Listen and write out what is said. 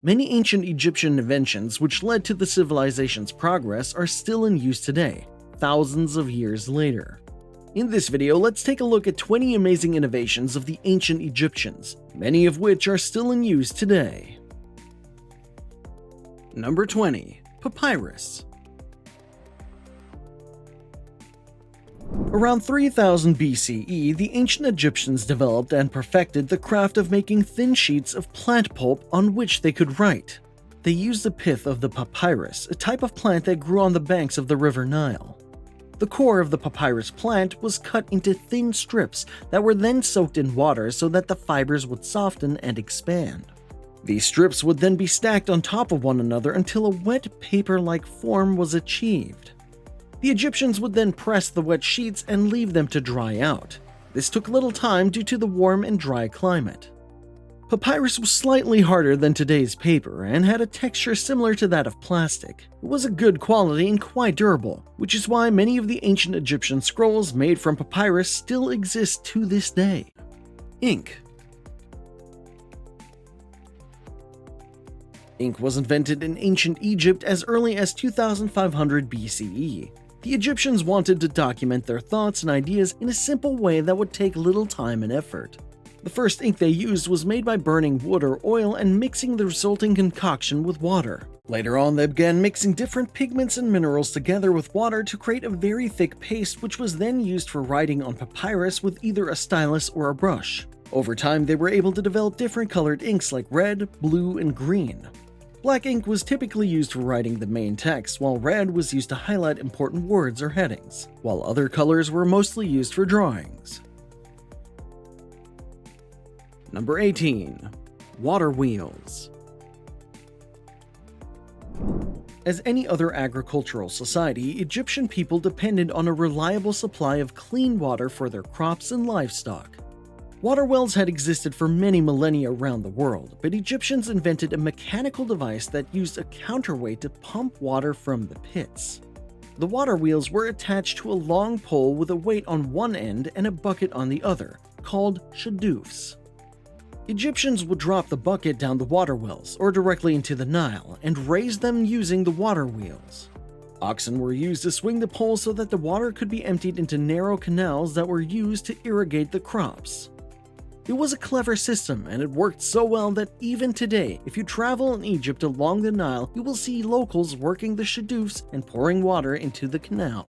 Many ancient Egyptian inventions which led to the civilization's progress are still in use today, thousands of years later. In this video, let's take a look at 20 amazing innovations of the ancient Egyptians, many of which are still in use today. Number 20. Papyrus. Around 3000 BCE, the ancient Egyptians developed and perfected the craft of making thin sheets of plant pulp on which they could write. They used the pith of the papyrus, a type of plant that grew on the banks of the river Nile. The core of the papyrus plant was cut into thin strips that were then soaked in water so that the fibers would soften and expand. These strips would then be stacked on top of one another until a wet paper-like form was achieved. The Egyptians would then press the wet sheets and leave them to dry out. This took little time due to the warm and dry climate. Papyrus was slightly harder than today's paper and had a texture similar to that of plastic. It was a good quality and quite durable, which is why many of the ancient Egyptian scrolls made from papyrus still exist to this day. Ink. Ink was invented in ancient Egypt as early as 2500 BCE. The Egyptians wanted to document their thoughts and ideas in a simple way that would take little time and effort. The first ink they used was made by burning wood or oil and mixing the resulting concoction with water. Later on, they began mixing different pigments and minerals together with water to create a very thick paste, which was then used for writing on papyrus with either a stylus or a brush. Over time, they were able to develop different colored inks like red, blue, and green. Black ink was typically used for writing the main text, while red was used to highlight important words or headings, while other colors were mostly used for drawings. Number 18. Water wheels. As any other agricultural society, Egyptian people depended on a reliable supply of clean water for their crops and livestock. Water wells had existed for many millennia around the world, but Egyptians invented a mechanical device that used a counterweight to pump water from the pits. The water wheels were attached to a long pole with a weight on one end and a bucket on the other, called shadoofs. Egyptians would drop the bucket down the water wells or directly into the Nile and raise them using the water wheels. Oxen were used to swing the pole so that the water could be emptied into narrow canals that were used to irrigate the crops. It was a clever system, and it worked so well that even today, if you travel in Egypt along the Nile, you will see locals working the shadoofs and pouring water into the canal.